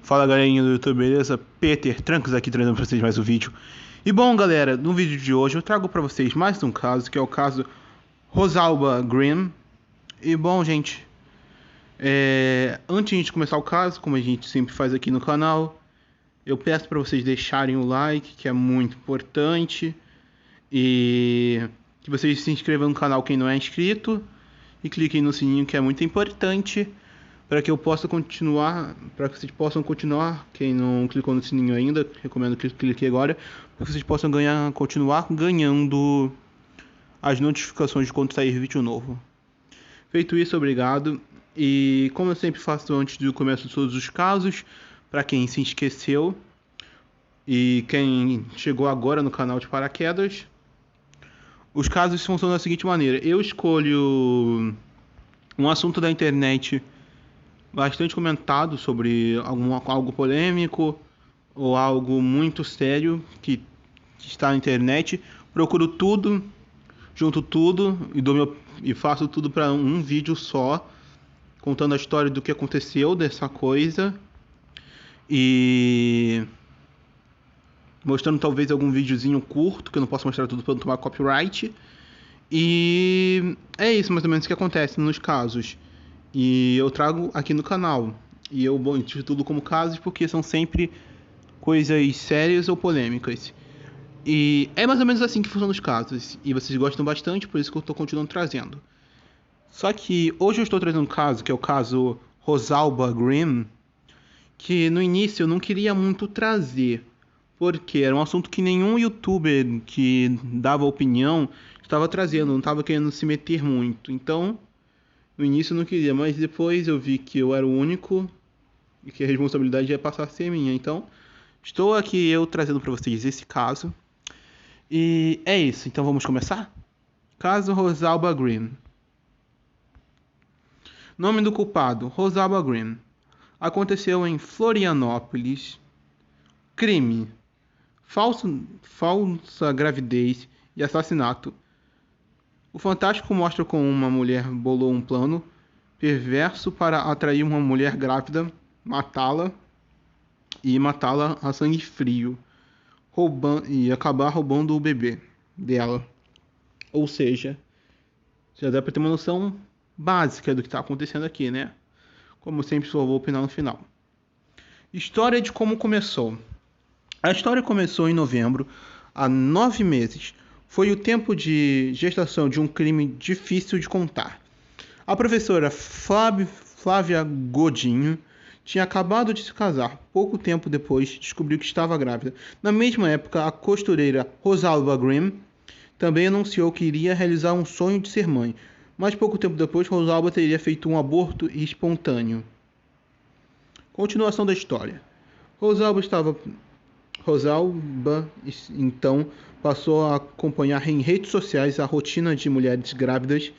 Fala galerinha do YouTube, beleza? Peter Trancos aqui trazendo pra vocês mais um vídeo. E bom galera, no vídeo de hoje eu trago pra vocês mais um caso, que é o caso Rosalba Green. E bom gente, antes de começar o caso, como a gente sempre faz aqui no canal, eu peço pra vocês deixarem o like, que é muito importante. E que vocês se inscrevam no canal quem não é inscrito. E cliquem no sininho, que é muito importante, para que eu possa continuar, para que vocês possam continuar. Quem não clicou no sininho ainda, recomendo que clique agora, para que vocês possam continuar ganhando as notificações de quando sair vídeo novo. Feito isso, obrigado. E como eu sempre faço antes do começo de todos os casos, para quem se esqueceu e quem chegou agora no canal de paraquedas, os casos funcionam da seguinte maneira: eu escolho um assunto da internet bastante comentado sobre algo polêmico ou algo muito sério que está na internet, procuro tudo, junto tudo e faço tudo para um vídeo só, contando a história do que aconteceu dessa coisa e mostrando talvez algum videozinho curto, que eu não posso mostrar tudo para não tomar copyright. E é isso mais ou menos que acontece nos casos. E eu trago aqui no canal. E eu intitulo como casos porque são sempre coisas sérias ou polêmicas. E é mais ou menos assim que funcionam os casos. E vocês gostam bastante, por isso que eu estou continuando trazendo. Só que hoje eu estou trazendo um caso, que é o caso Rosalba Green, que no início eu não queria muito trazer, porque era um assunto que nenhum youtuber que dava opinião estava trazendo, não estava querendo se meter muito. Então, no início eu não queria, mas depois eu vi que eu era o único e que a responsabilidade ia passar a ser minha. Então, estou aqui eu trazendo para vocês esse caso. E é isso, então vamos começar? Caso Rosalba Green. Nome do culpado: Rosalba Green. Aconteceu em Florianópolis. Crime: falsa gravidez e assassinato. O Fantástico mostra como uma mulher bolou um plano perverso para atrair uma mulher grávida, matá-la a sangue frio, e acabar roubando o bebê dela. Ou seja, já dá para ter uma noção básica do que está acontecendo aqui, né? Como sempre, só vou opinar no final. História de como começou. A história começou em novembro, há 9 meses. Foi o tempo de gestação de um crime difícil de contar. A professora Flávia Godinho tinha acabado de se casar. Pouco tempo depois, descobriu que estava grávida. Na mesma época, a costureira Rosalba Green também anunciou que iria realizar um sonho de ser mãe. Mas pouco tempo depois, Rosalba teria feito um aborto espontâneo. Continuação da história. Rosalba então passou a acompanhar em redes sociais a rotina de mulheres grávidas,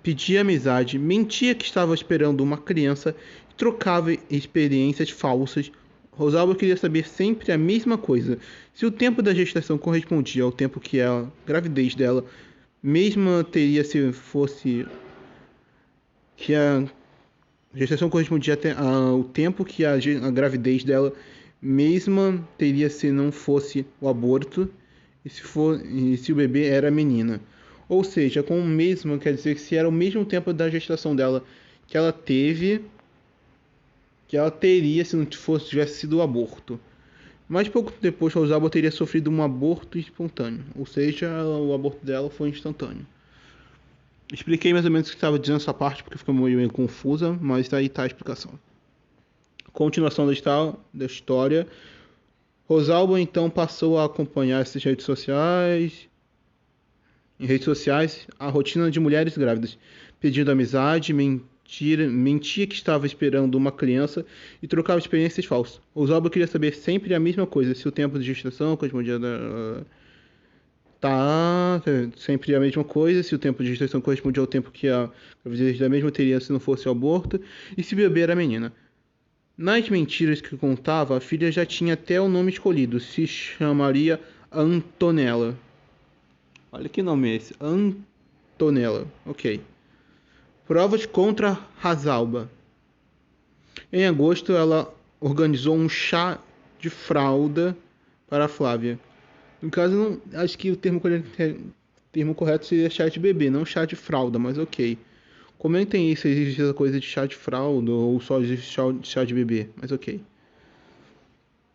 pedia amizade, mentia que estava esperando uma criança e trocava experiências falsas. Rosalba queria saber sempre a mesma coisa: se o tempo da gestação correspondia ao tempo que a gravidez dela mesma teria, se fosse que a gestação correspondia ao tempo que a gravidez dela mesma teria se não fosse o aborto e se o bebê era menina. Ou seja, com o mesmo quer dizer que se era o mesmo tempo da gestação dela que ela teve, que ela teria se não tivesse sido o aborto. Mas pouco depois, Rosalba teria sofrido um aborto espontâneo, ou seja, o aborto dela foi instantâneo. Expliquei mais ou menos o que estava dizendo essa parte porque ficou meio confusa, mas aí está a explicação. Continuação da história. Rosalba então passou a acompanhar essas redes sociais, a rotina de mulheres grávidas, pedindo amizade, mentia que estava esperando uma criança e trocava experiências falsas. Rosalba queria saber sempre a mesma coisa: se o tempo de gestação correspondia sempre a mesma coisa, se o tempo de gestação correspondia ao tempo que a gravidez da mesma teria se não fosse o aborto, e se o bebê era menina. Nas mentiras que contava, a filha já tinha até o nome escolhido: se chamaria Antonella. Olha que nome é esse, Antonella, ok. Provas contra Rosalba. Em agosto, ela organizou um chá de fralda para a Flávia. No caso, não, acho que o termo correto seria chá de bebê, não chá de fralda, mas ok. Comentem aí se existe essa coisa de chá de fralda ou só existe chá de bebê, mas ok.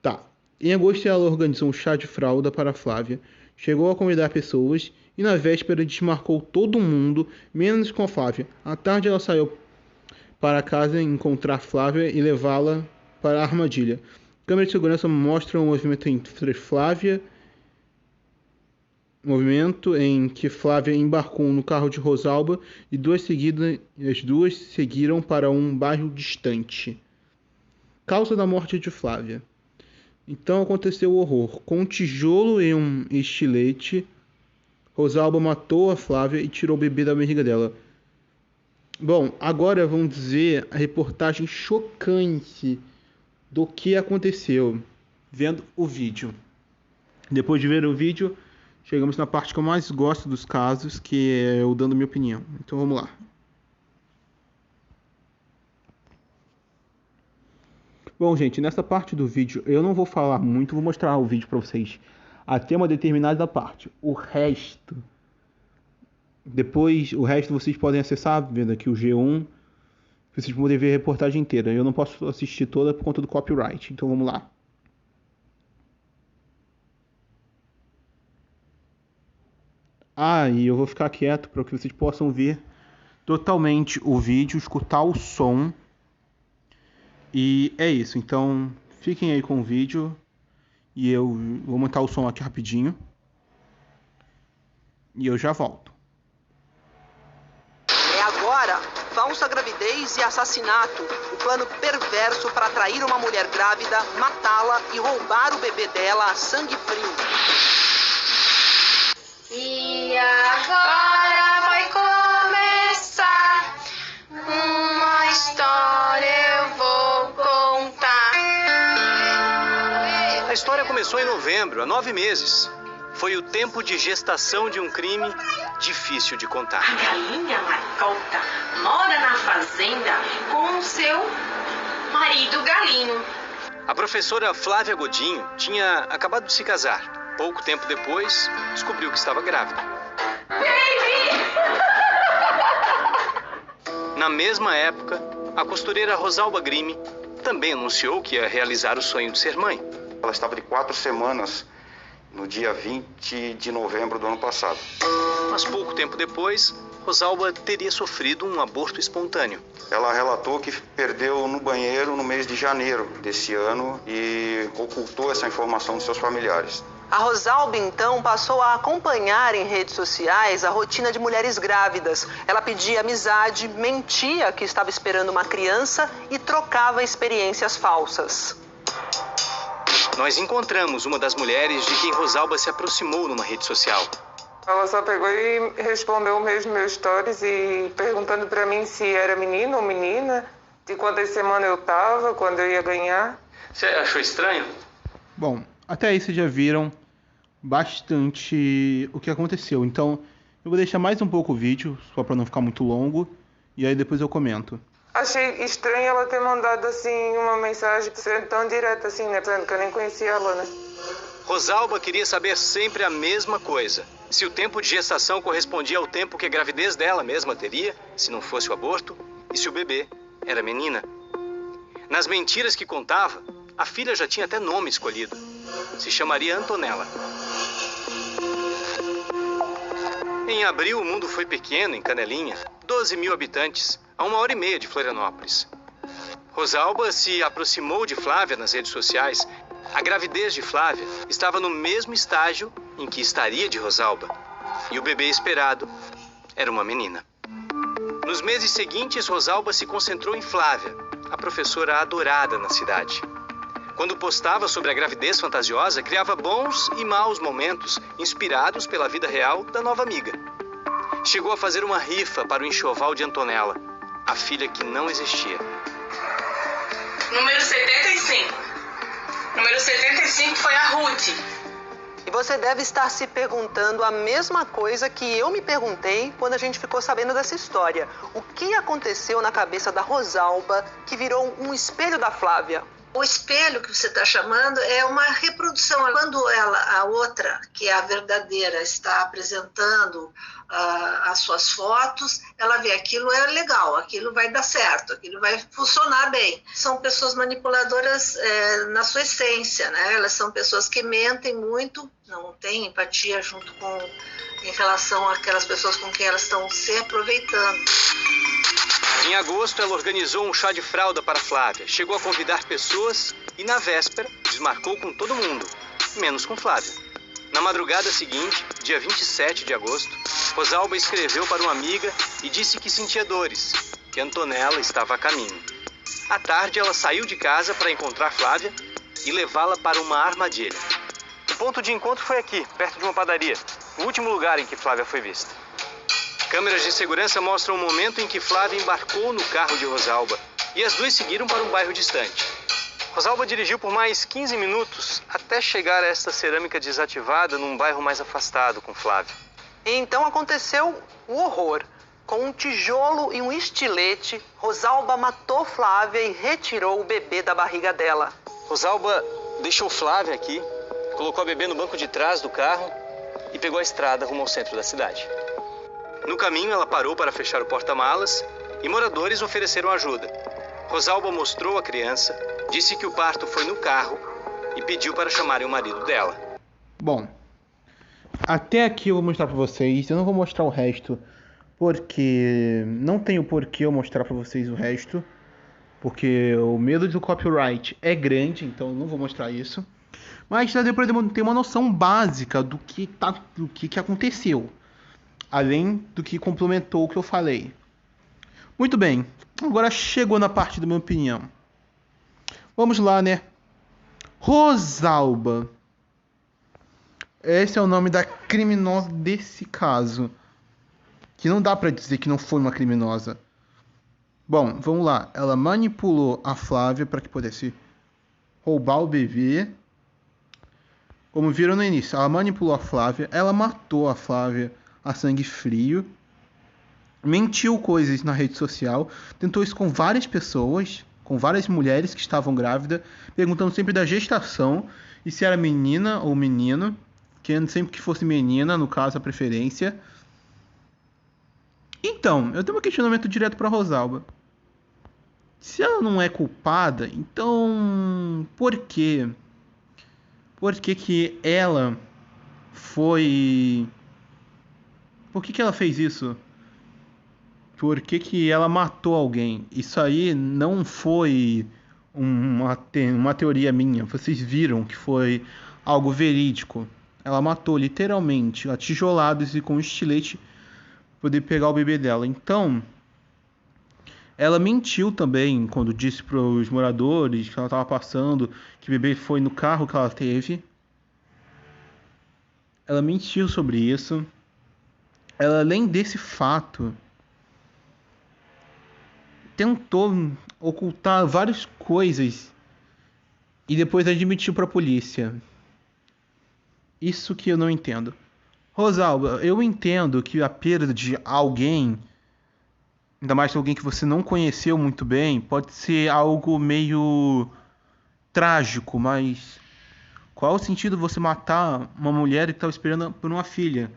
Tá. Em agosto, ela organizou um chá de fralda para a Flávia, chegou a convidar pessoas e na véspera desmarcou todo mundo, menos com a Flávia. À tarde, ela saiu para casa encontrar Flávia e levá-la para a armadilha. Câmera de segurança mostra um movimento entre Flávia, movimento em que Flávia embarcou no carro de Rosalba e as duas seguiram para um bairro distante. Causa da morte de Flávia. Então aconteceu o horror. Com um tijolo e um estilete, Rosalba matou a Flávia e tirou o bebê da barriga dela. Bom, agora vamos dizer a reportagem chocante do que aconteceu vendo o vídeo. Depois de ver o vídeo, chegamos na parte que eu mais gosto dos casos, que é eu dando minha opinião. Então vamos lá. Bom, gente, nessa parte do vídeo eu não vou falar muito, vou mostrar o vídeo para vocês até uma determinada parte. O resto vocês podem acessar, vendo aqui o G1, vocês podem ver a reportagem inteira. Eu não posso assistir toda por conta do copyright, então vamos lá. E eu vou ficar quieto para que vocês possam ver totalmente o vídeo, escutar o som. E é isso, então fiquem aí com o vídeo e eu vou montar o som aqui rapidinho e eu já volto. É agora, falsa gravidez e assassinato, o plano perverso para atrair uma mulher grávida, matá-la e roubar o bebê dela a sangue frio. E agora vai começar uma história, eu vou contar. A história começou em novembro, há 9 meses. Foi o tempo de gestação de um crime difícil de contar. A galinha Maricota mora na fazenda com o seu marido Galinho. A professora Flávia Godinho tinha acabado de se casar. Pouco tempo depois, descobriu que estava grávida. Baby! Na mesma época, a costureira Rosalba Grime também anunciou que ia realizar o sonho de ser mãe. Ela estava de 4 semanas no dia 20 de novembro do ano passado. Mas pouco tempo depois, Rosalba teria sofrido um aborto espontâneo. Ela relatou que perdeu no banheiro no mês de janeiro desse ano e ocultou essa informação dos seus familiares. A Rosalba, então, passou a acompanhar em redes sociais a rotina de mulheres grávidas. Ela pedia amizade, mentia que estava esperando uma criança e trocava experiências falsas. Nós encontramos uma das mulheres de quem Rosalba se aproximou numa rede social. Ela só pegou e respondeu mesmo meus stories e perguntando pra mim se era menino ou menina, de quantas semanas eu tava, quando eu ia ganhar. Você achou estranho? Bom, até aí vocês já viram bastante o que aconteceu. Então, eu vou deixar mais um pouco o vídeo, só para não ficar muito longo, e aí depois eu comento. Achei estranho ela ter mandado assim uma mensagem tão direta assim, né? Pensando que eu nem conhecia ela, né? Rosalba queria saber sempre a mesma coisa. Se o tempo de gestação correspondia ao tempo que a gravidez dela mesma teria, se não fosse o aborto, e se o bebê era menina. Nas mentiras que contava, a filha já tinha até nome escolhido. Se chamaria Antonella. Em abril, o mundo foi pequeno, em Canelinha, 12 mil habitantes, a 1h30 de Florianópolis. Rosalba se aproximou de Flávia nas redes sociais. A gravidez de Flávia estava no mesmo estágio em que estaria de Rosalba. E o bebê esperado era uma menina. Nos meses seguintes, Rosalba se concentrou em Flávia, a professora adorada na cidade. Quando postava sobre a gravidez fantasiosa, criava bons e maus momentos, inspirados pela vida real da nova amiga. Chegou a fazer uma rifa para o enxoval de Antonella, a filha que não existia. Número 75. Número 75 foi a Ruth. E você deve estar se perguntando a mesma coisa que eu me perguntei quando a gente ficou sabendo dessa história. O que aconteceu na cabeça da Rosalba que virou um espelho da Flávia? O espelho que você está chamando é uma reprodução. Quando a outra, que é a verdadeira, está apresentando as suas fotos, ela vê aquilo é legal, aquilo vai dar certo, aquilo vai funcionar bem. São pessoas manipuladoras na sua essência, né? Elas são pessoas que mentem muito, não têm empatia em relação àquelas pessoas com quem elas estão se aproveitando. Em agosto, ela organizou um chá de fralda para Flávia, chegou a convidar pessoas e, na véspera, desmarcou com todo mundo, menos com Flávia. Na madrugada seguinte, dia 27 de agosto, Rosalba escreveu para uma amiga e disse que sentia dores, que Antonella estava a caminho. À tarde, ela saiu de casa para encontrar Flávia e levá-la para uma armadilha. O ponto de encontro foi aqui, perto de uma padaria, o último lugar em que Flávia foi vista. Câmeras de segurança mostram o momento em que Flávia embarcou no carro de Rosalba e as duas seguiram para um bairro distante. Rosalba dirigiu por mais 15 minutos até chegar a esta cerâmica desativada num bairro mais afastado com Flávia. Então aconteceu o horror. Com um tijolo e um estilete, Rosalba matou Flávia e retirou o bebê da barriga dela. Rosalba deixou Flávia aqui, colocou a bebê no banco de trás do carro e pegou a estrada rumo ao centro da cidade. No caminho, ela parou para fechar o porta-malas e moradores ofereceram ajuda. Rosalba mostrou a criança, disse que o parto foi no carro e pediu para chamarem o marido dela. Bom, até aqui eu vou mostrar para vocês. Eu não vou mostrar o resto, porque não tenho porquê eu mostrar para vocês o resto, porque o medo do copyright é grande, então eu não vou mostrar isso. Mas já deu para ter uma noção básica do que aconteceu, além do que complementou o que eu falei. Muito bem, agora chegou na parte da minha opinião. Vamos lá, né? Rosalba. Esse é o nome da criminosa desse caso, que não dá pra dizer que não foi uma criminosa. Bom, vamos lá. Ela manipulou a Flávia para que pudesse roubar o bebê. Como viram no início, ela manipulou a Flávia, ela matou a Flávia a sangue frio, mentiu coisas na rede social, tentou isso com várias pessoas, com várias mulheres que estavam grávidas, perguntando sempre da gestação e se era menina ou menino, querendo sempre que fosse menina, no caso a preferência. Então, eu tenho um questionamento direto para Rosalba. Se ela não é culpada, então por quê? Por que ela foi... Por que ela fez isso? Por que ela matou alguém? Isso aí não foi uma teoria minha. Vocês viram que foi algo verídico. Ela matou literalmente, a tijoladas e com um estilete, poder pegar o bebê dela. Então, ela mentiu também quando disse para os moradores que ela estava passando, que o bebê foi no carro que ela teve. Ela mentiu sobre isso. Ela, além desse fato, tentou ocultar várias coisas e depois admitiu para a polícia. Isso que eu não entendo. Rosalba, eu entendo que a perda de alguém, ainda mais alguém que você não conheceu muito bem, pode ser algo meio trágico, mas qual o sentido você matar uma mulher que estava esperando por uma filha?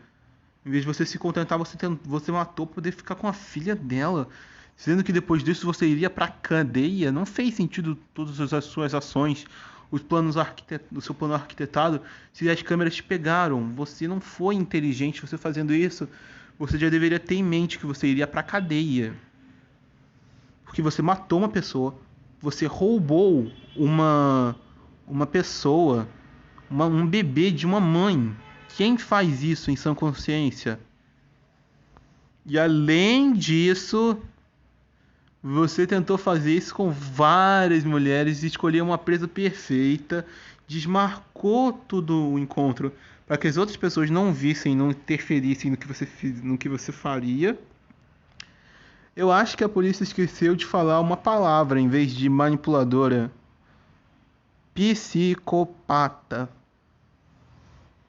Em vez de você se contentar, você matou para poder ficar com a filha dela. Sendo que depois disso você iria para a cadeia. Não fez sentido todas as suas ações, o seu plano arquitetado, se as câmeras te pegaram. Você não foi inteligente você fazendo isso. Você já deveria ter em mente que você iria para a cadeia. Porque você matou uma pessoa. Você roubou uma pessoa, um bebê de uma mãe. Quem faz isso em sã consciência? E além disso, você tentou fazer isso com várias mulheres e escolheu uma presa perfeita, desmarcou todo o encontro para que as outras pessoas não vissem, não interferissem no que você faria. Eu acho que a polícia esqueceu de falar uma palavra em vez de manipuladora. Psicopata.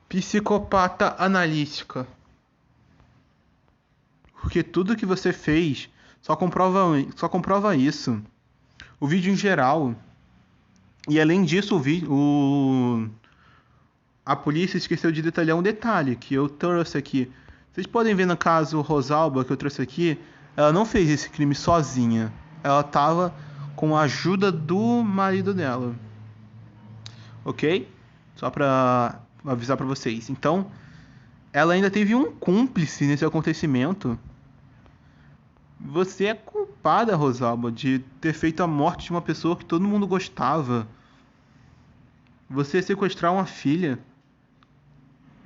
Psicopata analítica. Porque tudo que você fez só comprova isso. O vídeo em geral E além disso, a polícia esqueceu de detalhar um detalhe que eu trouxe aqui. Vocês podem ver no caso Rosalba, que eu trouxe aqui, ela não fez esse crime sozinha. Ela estava com a ajuda do marido dela. Ok? Só para avisar para vocês. Então, ela ainda teve um cúmplice nesse acontecimento. Você é culpada, Rosalba, de ter feito a morte de uma pessoa que todo mundo gostava. Você sequestrar uma filha.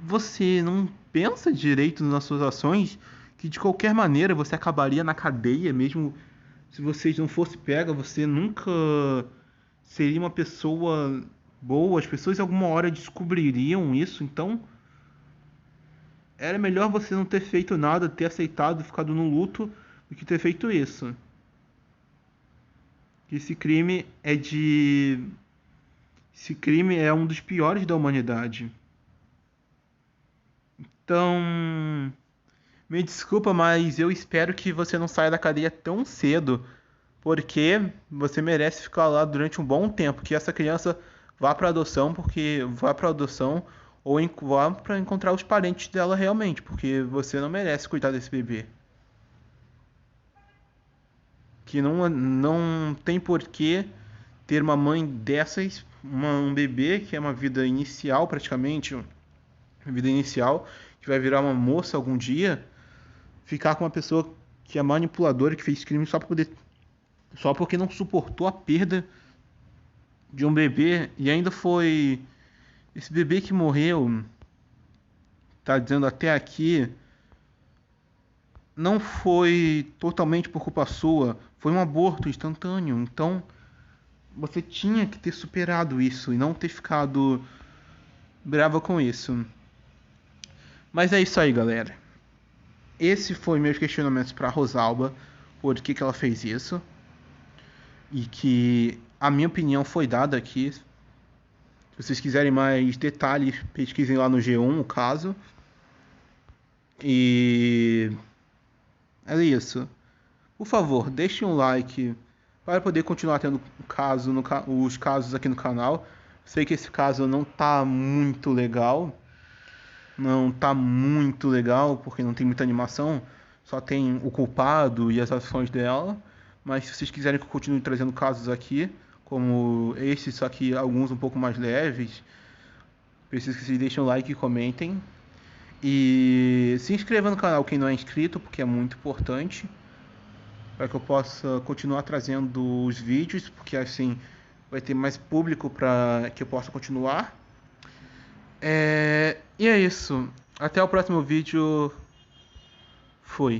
Você não pensa direito nas suas ações, que de qualquer maneira você acabaria na cadeia, mesmo se você não fosse pega, você nunca seria uma pessoa boa, as pessoas alguma hora descobririam isso, então era melhor você não ter feito nada, ter aceitado, ficado no luto, do que ter feito isso. Esse crime é um dos piores da humanidade. Então, me desculpa, mas eu espero que você não saia da cadeia tão cedo, porque você merece ficar lá durante um bom tempo, que essa criança vá para adoção, ou vá para encontrar os parentes dela realmente, porque você não merece cuidar desse bebê. Que não tem porquê ter uma mãe dessas, um bebê que é uma vida inicial praticamente, que vai virar uma moça algum dia, ficar com uma pessoa que é manipuladora, que fez crime só porque não suportou a perda de um bebê. E ainda foi esse bebê que morreu, tá dizendo até aqui, não foi totalmente por culpa sua, foi um aborto instantâneo. Então você tinha que ter superado isso e não ter ficado brava com isso. Mas é isso aí, galera. Esse foi meus questionamentos para Rosalba, por que ela fez isso. E que a minha opinião foi dada aqui. Se vocês quiserem mais detalhes, pesquisem lá no G1 o caso. E é isso. Por favor, deixem um like para poder continuar tendo os casos aqui no canal. Sei que esse caso não tá muito legal. Porque não tem muita animação, só tem o culpado e as ações dela. Mas se vocês quiserem que eu continue trazendo casos aqui, como esse, só que alguns um pouco mais leves, preciso que vocês deixem o like e comentem. E se inscreva no canal quem não é inscrito, porque é muito importante, para que eu possa continuar trazendo os vídeos, porque assim vai ter mais público para que eu possa continuar. E é isso. Até o próximo vídeo. Fui.